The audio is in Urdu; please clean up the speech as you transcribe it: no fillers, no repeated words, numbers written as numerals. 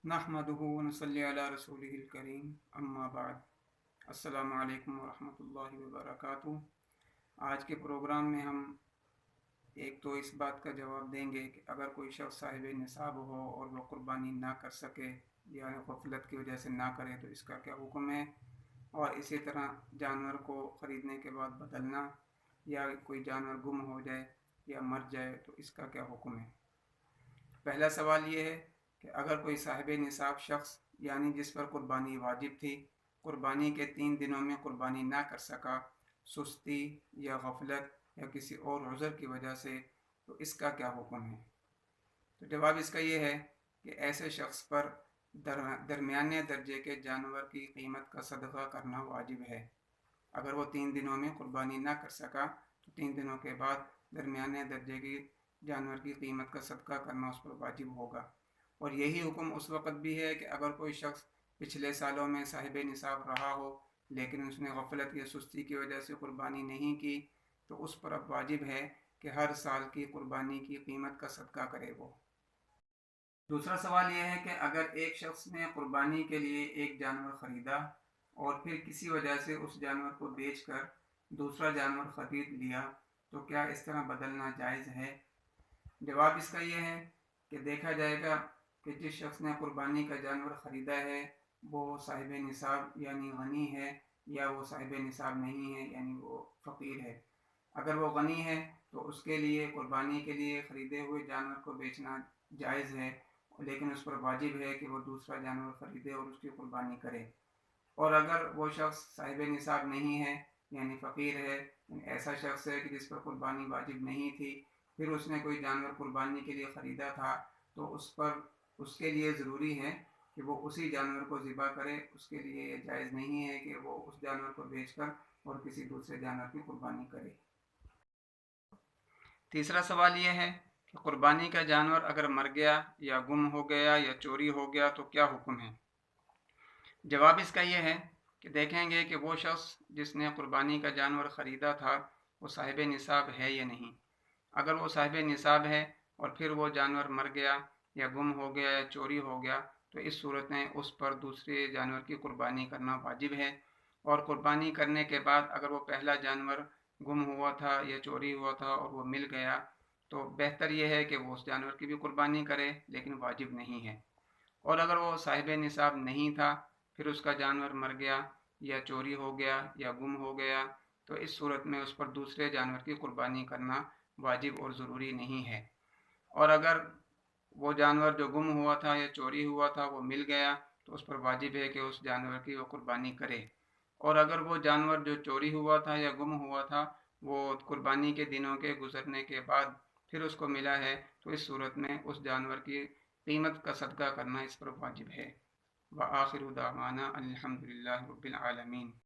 نحمدہ ونصلی علی رسولہ الکریم اما بعد۔ السلام علیکم ورحمۃ اللہ وبرکاتہ۔ آج کے پروگرام میں ہم ایک تو اس بات کا جواب دیں گے کہ اگر کوئی شخص صاحب نصاب ہو اور وہ قربانی نہ کر سکے یا غفلت کی وجہ سے نہ کرے تو اس کا کیا حکم ہے، اور اسی طرح جانور کو خریدنے کے بعد بدلنا یا کوئی جانور گم ہو جائے یا مر جائے تو اس کا کیا حکم ہے۔ پہلا سوال یہ ہے کہ اگر کوئی صاحب نصاب شخص یعنی جس پر قربانی واجب تھی، قربانی کے 3 دنوں میں قربانی نہ کر سکا، سستی یا غفلت یا کسی اور عذر کی وجہ سے، تو اس کا کیا حکم ہے؟ تو جواب اس کا یہ ہے کہ ایسے شخص پر درمیانے درجے کے جانور کی قیمت کا صدقہ کرنا واجب ہے۔ اگر وہ 3 دنوں میں قربانی نہ کر سکا تو 3 دنوں کے بعد درمیانے درجے کی جانور کی قیمت کا صدقہ کرنا اس پر واجب ہوگا۔ اور یہی حکم اس وقت بھی ہے کہ اگر کوئی شخص پچھلے سالوں میں صاحب نصاب رہا ہو لیکن اس نے غفلت یا سستی کی وجہ سے قربانی نہیں کی، تو اس پر اب واجب ہے کہ ہر سال کی قربانی کی قیمت کا صدقہ کرے وہ۔ دوسرا سوال یہ ہے کہ اگر ایک شخص نے قربانی کے لیے ایک جانور خریدا اور پھر کسی وجہ سے اس جانور کو بیچ کر دوسرا جانور خرید لیا تو کیا اس طرح بدلنا جائز ہے؟ جواب اس کا یہ ہے کہ دیکھا جائے گا کہ جس شخص نے قربانی کا جانور خریدا ہے وہ صاحب نصاب یعنی غنی ہے یا وہ صاحب نصاب نہیں ہے یعنی وہ فقیر ہے۔ اگر وہ غنی ہے تو اس کے لیے قربانی کے لیے خریدے ہوئے جانور کو بیچنا جائز ہے، لیکن اس پر واجب ہے کہ وہ دوسرا جانور خریدے اور اس کی قربانی کرے۔ اور اگر وہ شخص صاحب نصاب نہیں ہے یعنی فقیر ہے، ایسا شخص ہے کہ جس پر قربانی واجب نہیں تھی، پھر اس نے کوئی جانور قربانی کے لیے خریدا تھا، تو اس کے لیے ضروری ہے کہ وہ اسی جانور کو ذبح کرے۔ اس کے لیے یہ جائز نہیں ہے کہ وہ اس جانور کو بیچ کر اور کسی دوسرے جانور کی قربانی کرے۔ تیسرا سوال یہ ہے کہ قربانی کا جانور اگر مر گیا یا گم ہو گیا یا چوری ہو گیا تو کیا حکم ہے؟ جواب اس کا یہ ہے کہ دیکھیں گے کہ وہ شخص جس نے قربانی کا جانور خریدا تھا وہ صاحب نصاب ہے یا نہیں۔ اگر وہ صاحب نصاب ہے اور پھر وہ جانور مر گیا یا گم ہو گیا یا چوری ہو گیا تو اس صورت میں اس پر دوسرے جانور کی قربانی کرنا واجب ہے۔ اور قربانی کرنے کے بعد اگر وہ پہلا جانور گم ہوا تھا یا چوری ہوا تھا اور وہ مل گیا تو بہتر یہ ہے کہ وہ اس جانور کی بھی قربانی کرے، لیکن واجب نہیں ہے۔ اور اگر وہ صاحب نصاب نہیں تھا، پھر اس کا جانور مر گیا یا چوری ہو گیا یا گم ہو گیا تو اس صورت میں اس پر دوسرے جانور کی قربانی کرنا واجب اور ضروری نہیں ہے۔ اور اگر وہ جانور جو گم ہوا تھا یا چوری ہوا تھا وہ مل گیا تو اس پر واجب ہے کہ اس جانور کی وہ قربانی کرے۔ اور اگر وہ جانور جو چوری ہوا تھا یا گم ہوا تھا وہ قربانی کے دنوں کے گزرنے کے بعد پھر اس کو ملا ہے تو اس صورت میں اس جانور کی قیمت کا صدقہ کرنا اس پر واجب ہے۔ وآخر دعوانا الحمدللہ رب العالمین۔